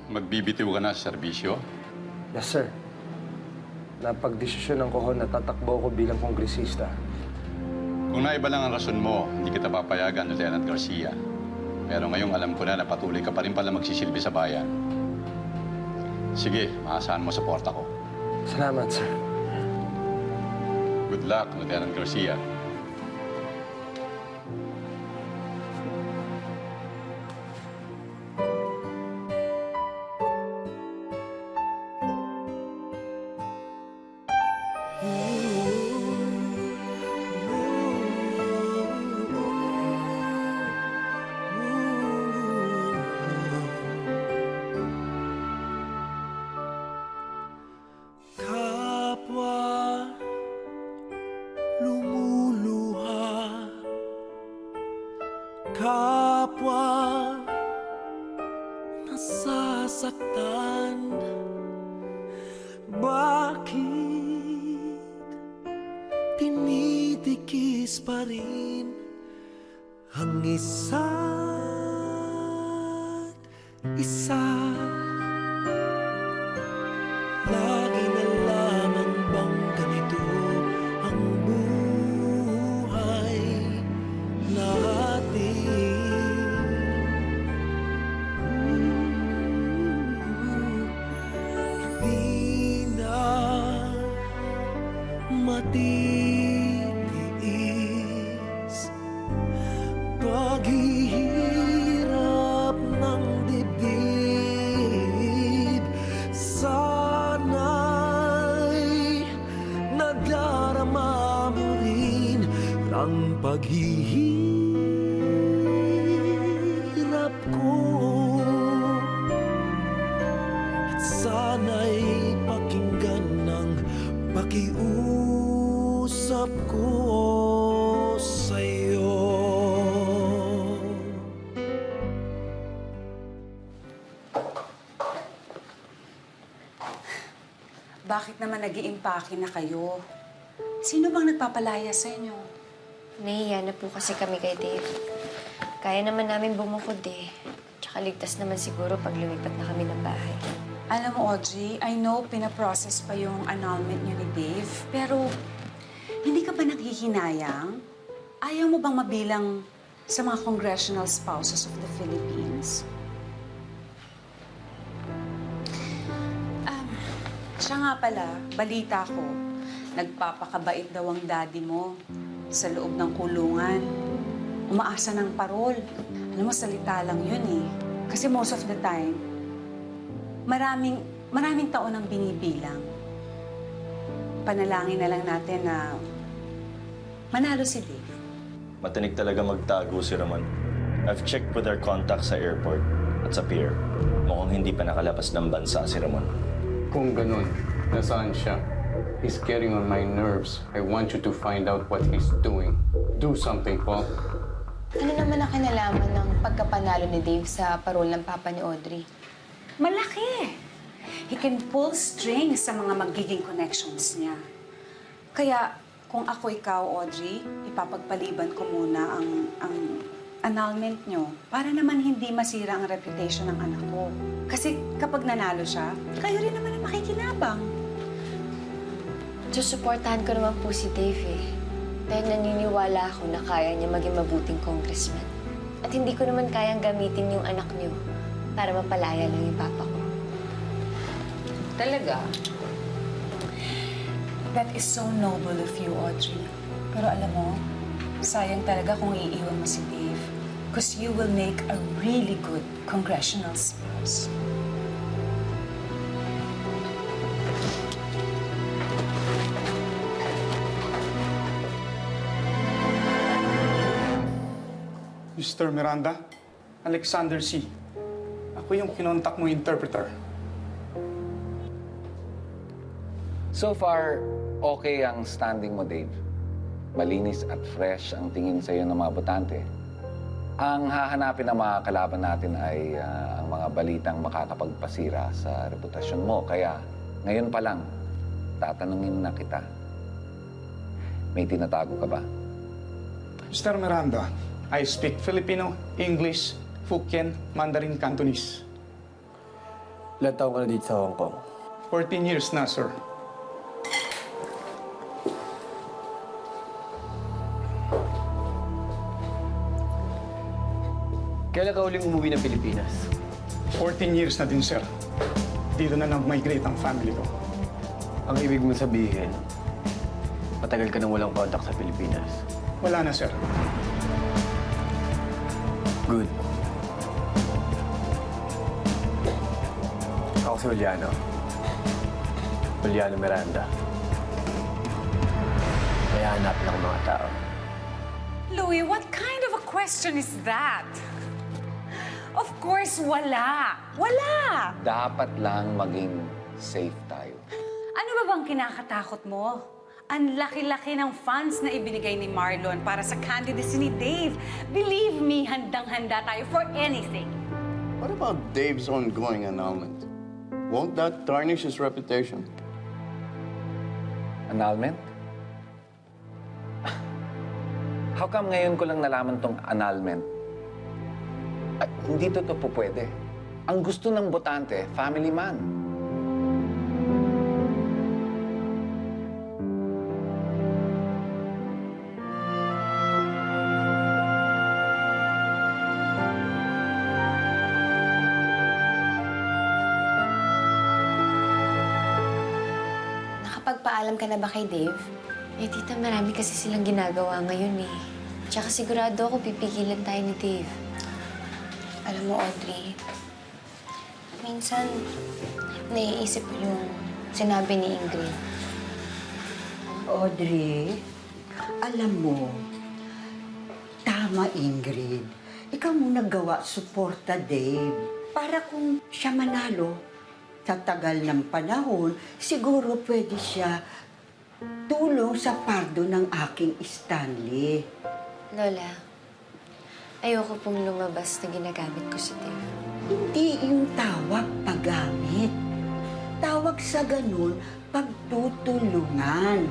Magbibitiw ka na sa serbisyo? Yes, sir. Napagdesisyon ng kohon na tatakbo ko bilang kongresista. Kung naiba lang ang rason mo, hindi kita papayagan, Lieutenant Garcia. Pero ngayong alam ko na patuloy ka pa rin pala magsisilbi sa bayan. Sige, maasahan mo sa porta ko. Salamat, sir. Good luck, Lieutenant Garcia. Kapwa nasasaktan. Bakit tinitikis pa rin ang isa't isa? Lagi na lamang bang ganito ang buhay natin? Hindi na matitiis paghihirap ng dibdib. Sana'y nadarama mo rin ang paghihirap ko, at sana'y pakinggan ng pakiusap ko sa'yo. Bakit naman nag-iimpake na kayo? Sino bang nagpapalaya sa inyo? Nahiya na po kasi kami kay Dave. Kaya naman namin bumukod eh. Tsaka ligtas naman siguro pag lumipat na kami ng bahay. Alam mo, Audrey, I know pinaprocess pa yung annulment niyo ni Dave, pero hindi ka ba naghihinayang? Ayaw mo bang mabilang sa mga congressional spouses of the Philippines? Siya nga pala, balita ko, nagpapakabait daw ang daddy mo sa loob ng kulungan. Umaasa ng parol. Alam mo, salita lang yun eh. Kasi most of the time, maraming taon ang binibilang. Panalangin na lang natin na manalo si Dave. Matinik talaga magtago si Ramon. I've checked with their contacts sa airport at sa pier. Mukhang hindi pa nakalabas ng bansa si Ramon. Kung ganun, nasaan siya? He's getting on my nerves. I want you to find out what he's doing. Do something, Paul. Ano naman ang kinalaman ng pagkapanalo ni Dave sa parol ng papa ni Audrey? Malaki! He can pull strings sa mga magiging connections niya. Kaya, kung ako ikaw, Audrey, ipapagpaliban ko muna ang annulment nyo para naman hindi masira ang reputation ng anak ko. Kasi kapag nanalo siya, kayo rin naman ang makikinabang. Susuportahan ko naman po si Dave eh. Dahil naniniwala ako na kaya niya maging mabuting congressman. At hindi ko naman kayang gamitin yung anak niyo para mapalaya lang yung papa ko. Talaga? That is so noble of you, Audrey. Pero alam mo, sayang talaga kung iiwan mo si Dave. Because you will make a really good congressional spouse. Mr. Miranda, Alexander C. Ako yung kinontak mo interpreter. So far, okay ang standing mo, Dave. Malinis at fresh ang tingin sa'yo ng mga botante. Ang hahanapin ng mga kalaban natin ay ang mga balitang makakapagpasira sa reputasyon mo. Kaya ngayon pa lang, tatanungin na kita. May tinatago ka ba? Mr. Miranda, I speak Filipino, English, Hokkien, Mandarin, Cantonese. Ilan taon ka na dito sa Hong Kong? 14 years na, sir. Kailan ka uling umuwi ng Pilipinas? 14 years na din, sir. Dito na nag-migrate ang family ko. Ang ibig mo sabihin, matagal ka nang walang contact sa Pilipinas. Wala na, sir. Good. Ako si Juliano. Juliano Miranda. Kaya hanapin ako mga tao. Louie, what kind of a question is that? Of course, wala. Wala! Dapat lang maging safe tayo. Ano ba bang kinakatakot mo? Ang laki-laki ng funds na ibinigay ni Marlon para sa candidacy ni Dave. Believe me, handang-handa tayo for anything. What about Dave's ongoing annulment? Won't that tarnish his reputation? Annulment? How come ngayon ko lang nalaman tong annulment? Ay, hindi to po pwede. Ang gusto ng botante, family man. Nakapagpaalam ka na ba kay Dave? Eh, tita, marami kasi silang ginagawa ngayon eh. Tsaka sigurado ako pipigilan tayo ni Dave. Alam mo, Audrey, minsan naiisip ko yung sinabi ni Ingrid. Audrey, alam mo, tama, Ingrid. Ikaw mo nagawa, suporta, Dave. Para kung siya manalo, sa tagal ng panahon, siguro pwede siya tulong sa pardo ng aking Stanley. Lola, ayoko pong lumabas na ginagamit ko si Dave. Hindi yung tawag paggamit. Tawag sa ganun, pagtutulungan.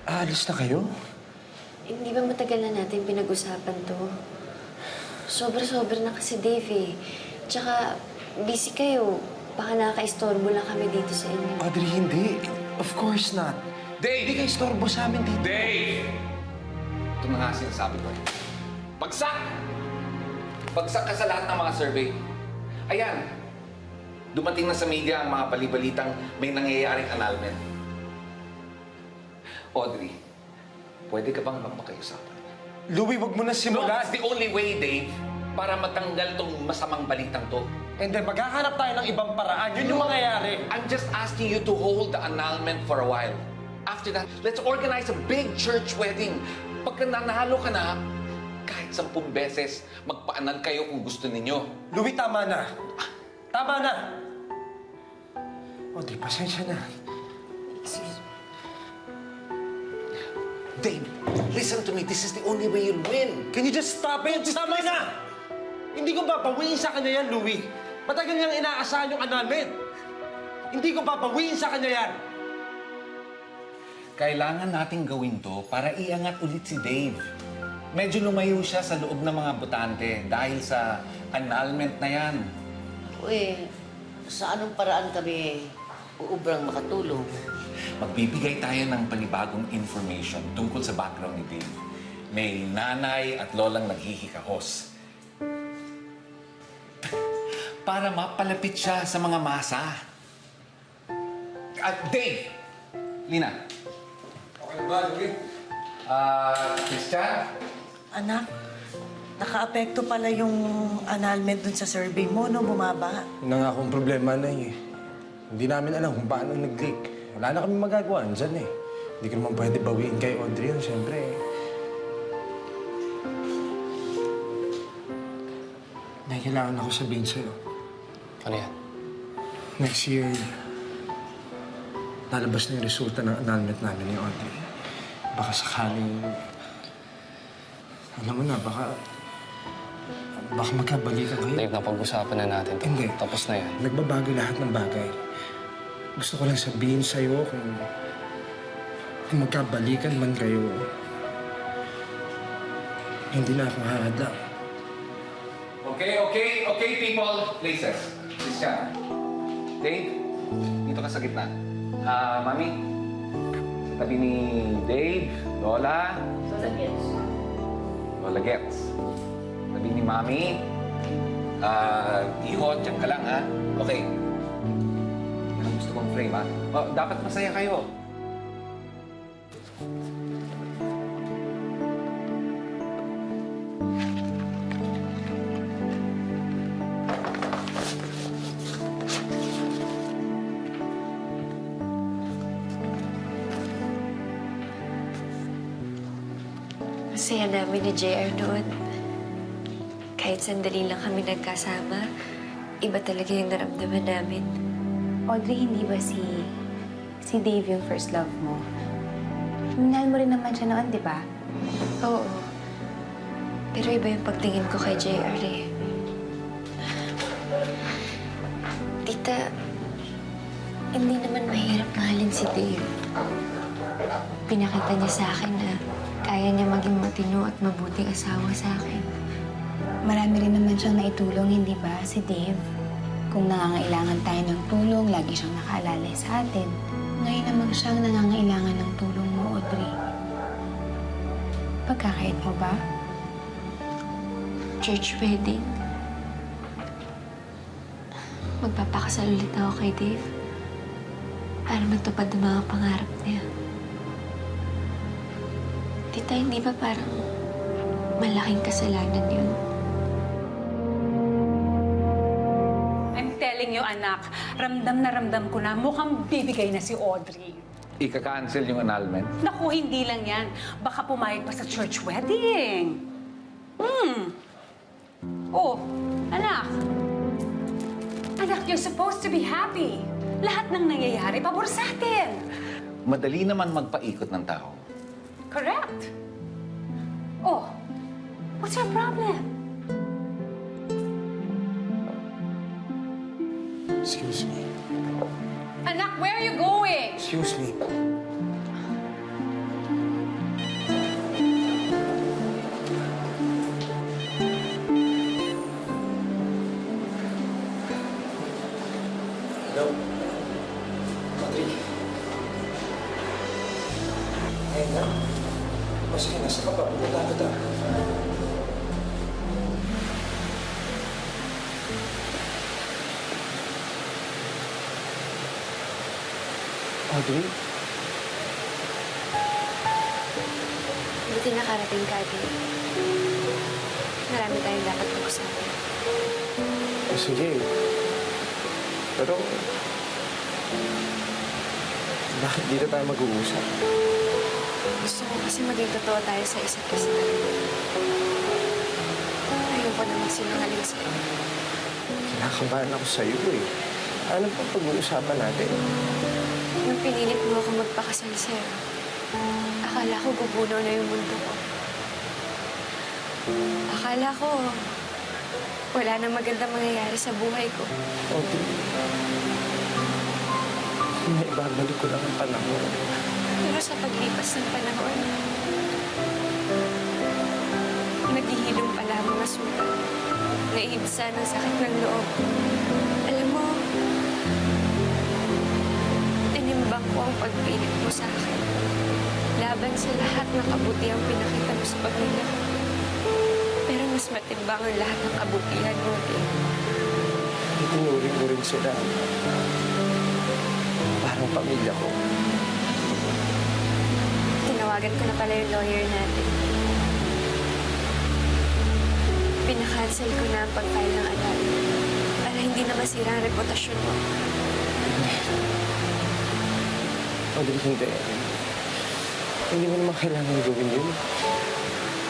Aalis na kayo? Hindi ba matagal na natin pinag-usapan to? Sobra-sobra na kasi Dave eh. Tsaka, busy kayo. Baka nakaka-istorbo lang kami dito sa inyo. Audrey, hindi. Of course not. Dave! Hindi ka istorbo sa amin dito. Dave! Ito na nga sinasabi ko eh. Bagsak! Bagsak ka sa lahat ng mga survey. Ayan, dumating na sa media ang mga balibalitang may nangyayaring annulment. Audrey, pwede ka bang magpakiusapan? Louie, wag mo na No, simulan. that's the only way, Dave, para matanggal tong masamang balitang to. And then, maghahanap tayo ng ibang paraan. Yun yung mangyayari. I'm just asking you to hold the annulment for a while. After that, let's organize a big church wedding. Pagka nanalo ka na, kahit 10 beses, magpa-annul kayo kung gusto ninyo. Louie, tama na. Tama na. Audrey, pasensya na. Dave, listen to me. This is the only way you'll win. Can you just stop it? Tama na! Hindi ko babawiin sa kanya yan, Louie. Matagal niyang inaasahan yung annulment. Hindi ko babawiin sa kanya yan. Kailangan nating gawin to para iangat ulit si Dave. Medyo lumayo siya sa loob ng mga botante dahil sa annulment na yan. Uy, sa anong paraan kami uubrang makatulong? Magbibigay tayo ng panibagong information tungkol sa background ni Dave. May nanay at lolang naghihikahos. Para mapalapit siya sa mga masa. At Dave! Lina. Okay ba, Louie? Christian? Anak, naka-apekto pala yung annulment dun sa survey mo, no? Bumaba. Yun na nga akong problema na eh. Hindi namin alam kung paano nag-leak. Wala na kami magagawa. Andyan eh. Hindi ko naman pwede bawiin kay Audrey yun, siyempre. May kailangan ako sabihin sa'yo. Ano yan? Next year, lalabas na yung resulta ng annulment namin ni Audrey. Baka sakaling... Alam mo na, baka magkabalikan kayo. Dave, napag-usapan na natin to. Hindi. Tapos na yan. Nagbabago lahat ng bagay. Gusto ko lang sabihin sa'yo kung magkabalikan man kayo, hindi na ako hahadlang. Okay, people. Places. Christian. Dave, dito ka sa gitna. Mami. Sa tabi ni Dave, Lola. Lola Gets. Tabi ni Mami. Iho, dyan ka lang, ha? Okay. Yan ang gusto kong frame, ha? Oh, dapat masaya kayo. Masaya namin ni JR noon. Kahit sandali lang kami nagkasama, iba talaga yung naramdaman namin. Audrey, hindi ba si Dave yung first love mo? Minahal mo rin naman siya noon, di ba? Oo. Pero iba yung pagtingin ko kay JR eh. Tita, hindi naman mahirap mahalin si Dave. Pinakita niya sa akin na kaya niya maging matino at mabuting asawa sa akin. Marami rin naman siyang naitulong, hindi ba, si Dave? Kung nangangailangan tayo ng tulong, lagi siyang nakaalalay sa atin. Ngayon naman siyang nangangailangan ng tulong mo, Audrey. Pagkakait mo ba? Church wedding. Magpapakasal ulit ako kay Dave para matupad ang mga pangarap niya. Tita, hindi ba parang malaking kasalanan yun? I'm telling you, anak, ramdam na ramdam ko na mukhang bibigay na si Audrey. Ika-cancel yung annulment. Naku, hindi lang yan. Baka pumayag pa sa church wedding. Oh, anak. Anak, you're supposed to be happy. Lahat ng nangyayari, pabor sa atin. Madali naman magpaikot ng tao. Correct. Oh, what's your problem? Excuse me. Anak, where are you going? Excuse me. Hello? Audrey? Ayun na. O sige, nasa ka ba? Pupunta kita. Audrey? Buti nakarating ka, Dave. Marami tayong dapat pag-usapan. Sige. Pero... bakit dito tayo mag-uusap? Gusto ko kasi maging totoo tayo sa isa't isa. Ayoko na magsinungaling sa'yo. Kinakabahan ako sa'yo eh. Ano pa pag-uusapan natin? Nung pinilit mo ako magpakasal sa'yo, akala ko bubuno na yung mundo ko. Akala ko wala nang magandang mangyayari sa buhay ko. Okay. Naibabalik ko lang ang panahon. Pero sa paglipas ng panahon, naghihilom pala ang mga sugat. Naiibsa ng sakit ng loob. Alam mo, tinimbang ko ang pagpilit mo sa akin. Laban sa lahat ng kabutihang pinakita mo sa pamilya ko. Pero mas matimbang ang lahat ng kabutihan mo, Dave. Inuring mo rin sila. Parang pamilya ko. Tinawagan ko na pala yung lawyer natin. Pinakancel ko na ang pag-file ng annulment para hindi na masira ang reputasyon mo. Audrey, hindi. Hindi mo naman kailangan gawin yun.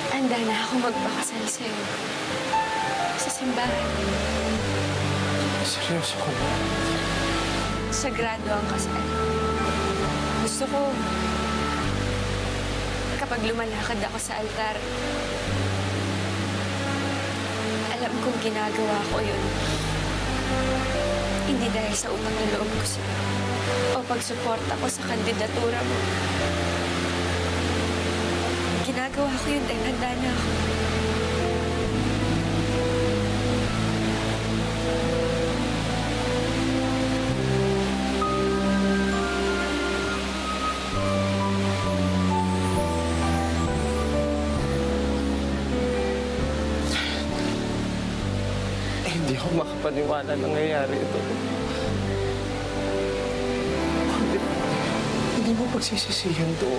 Handa na ako magpakasal sa'yo. Sa simbahan. Seryoso ko ba? Sagrado ang kasal. Gusto ko, kapag lumalakad ako sa altar, alam kong ginagawa ko yun. Hindi dahil sa utang na loob ko sa'yo o pagsuporta ko sa kandidatura mo. Ginagawa ko yun dahil handa na ako. Hindi ako makapaniwala na nangyayari ito. Hindi mo pagsisisihan to.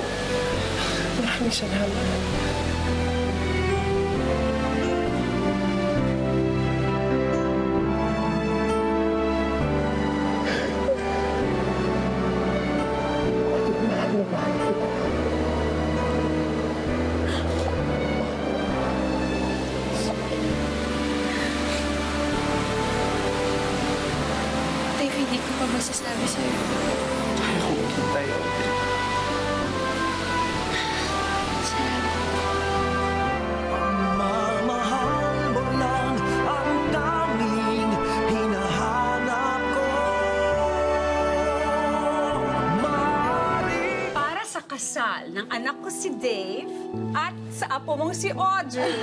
Maraming salamat. Dave, hindi ko pa masasabi sa'yo. Ayaw ko maghintay. Pagmamahal mo lang ang tanging hinahanap ko. Para sa kasal ng anak ko si Dave at sa apo mong si Audrey.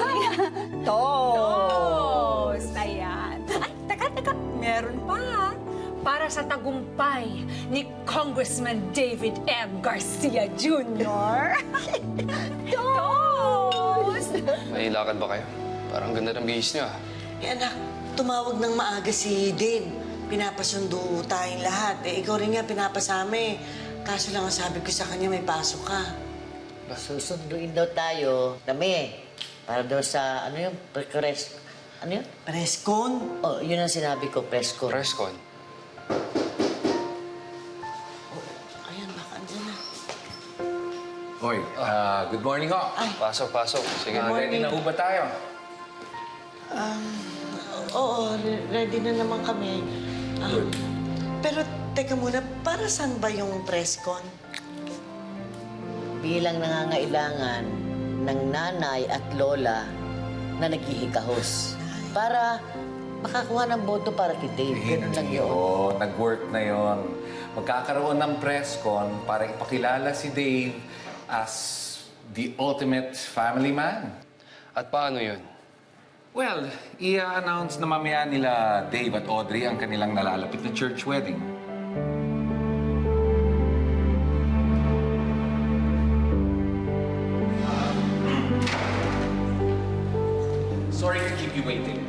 Toast! Ayan. Ay, teka. Meron pa. Para sa tagumpay ni Congressman David M. Garcia Jr. Toast! May lakad ba kayo? Parang ganda ng bihis niyo, ah. Eh anak, tumawag ng maaga si Dave. Pinapasundo tayong lahat. Eh, ikaw rin nga pinapasama. Kaso lang ang sabi ko sa kanya, may pasok ka. Susunduin daw tayo, kami. Para daw sa, ano yung, ano yun? Presscon? Oh, yun ang sinabi ko, presscon. Presscon? Ayan, baka andyan na. Hoy, good morning ho. Pasok. Sige. Ready na ho ba tayo? Oo, ready na naman kami. Pero teka muna, para saan ba yung presscon? Bilang nangangailangan ng nanay at lola na naghihikahos. Para makakuha ng boto para kay Dave. Ganun lang yun. Oo, nag-work na yon. Magkakaroon ng press con para ipakilala si Dave as the ultimate family man. At paano yun? Well, i-announce na mamaya nila Dave at Audrey ang kanilang nalalapit na church wedding. Sorry to keep you waiting.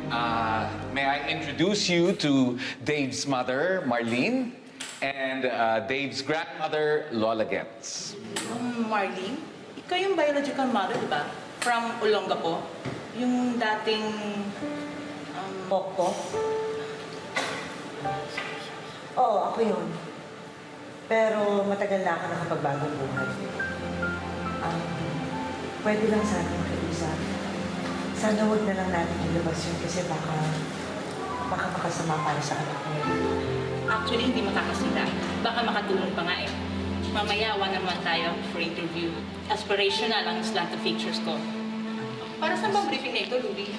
May I introduce you to Dave's mother, Marlene, and Dave's grandmother, Lola Getz. Marlene, ikaw yung biological mother, di ba? From Olongapo? Yung dating... Pokpok? Oo, ako yun. Pero matagal na ako nakapagbagong buhay. Pwede lang sana makiisa. Sana huwag na lang natin ilabas yun kasi baka makasama para sa anak ko. Actually, hindi makakasira. Baka makatulong pa nga eh. Mamaya, one naman tayo for interview. Aspirational ang slant of features ko. Para saan bang briefing na ito, Louie?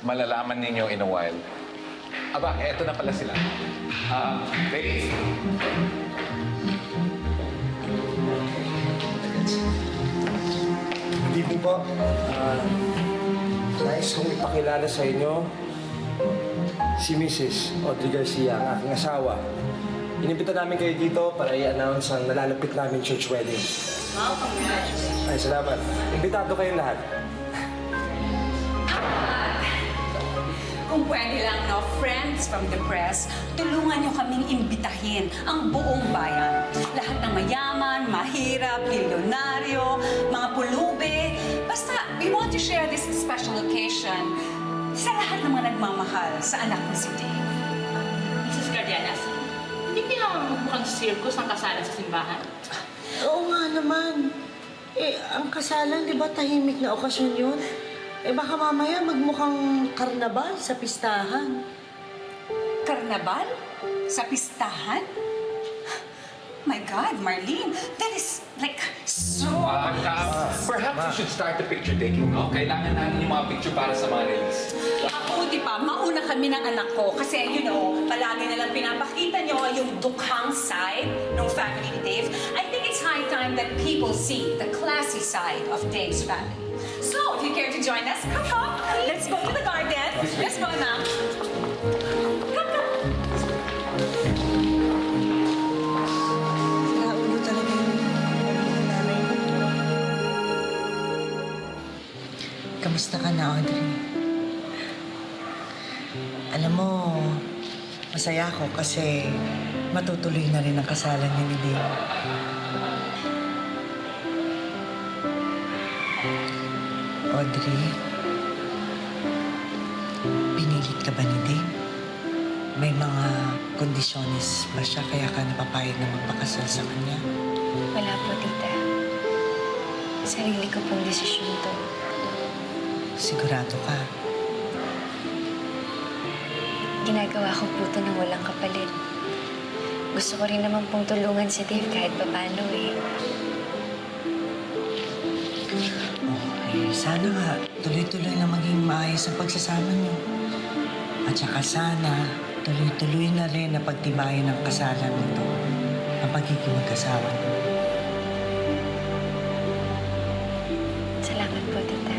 Malalaman ninyo in a while. Aba, eto na pala sila. Dave. Hindi po po. Nais kong ipakilala sa inyo si Mrs. Audrey Garcia, ang aking asawa. Inimbita namin kayo dito para i-announce ang nalalapit namin church wedding. Wow, congratulations. Ay, salamat. Imbitado kayong lahat. Kung pwede lang, no, friends from the press, tulungan niyo kaming imbitahin ang buong bayan. Lahat ng mayaman, mahirap, milyonaryo, mga pulube. Basta, we want to share this special occasion sa lahat ng mga nagmamahal sa anak ko si Dave. Mrs. Cardenas, hindi kaya mukhang circus ang kasalan sa simbahan? Oo nga naman. Ang kasalan, di ba tahimik na okasyon yun? Baka mamaya magmukhang karnabal sa pistahan. Karnabal? Sa pistahan? My God, Marlene, that is like so... Perhaps you should start the picture taking, no? Kailangan namin yung mga picture para sa mga release. Ako, di ba, mauna kami ng anak ko kasi, you know, palagi nalang pinapakita nyo yung dukhang side ng family ni Dave. I think it's high time that people see the classy side of Dave's family. So, if you care to join us, come. Let's go to the garden. Let's go now. Naulo talaga yung nanay mo. Kamusta ka na, Audrey? Alam mo, masaya ako kasi matutuloy na rin ang kasalan niya ni Dave. Audrey, pinilit ka ba ni Dave? May mga kondisyones ba siya kaya ka napapayag na magpakasal sa kanya? Wala po, tita. Sarili ko pong desisyon to. Sigurado ka? Ginagawa ko po ito ng walang kapalit. Gusto ko rin naman pong tulungan si Dave kahit papaano eh. Sana nga, tuloy-tuloy na maging maayos ang pagsasama niyo. At saka sana, tuloy-tuloy na rin na pagtibayan ng kasalan nito, ang pagiging magkasawa niyo. Salamat po, tita.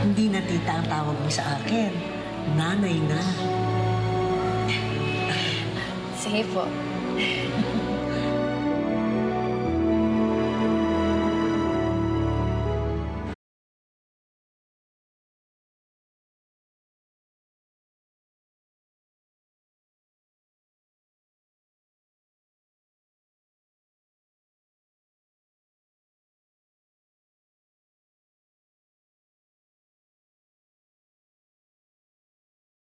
Hindi na tita ang tawag mo sa akin. Nanay na. Sige po.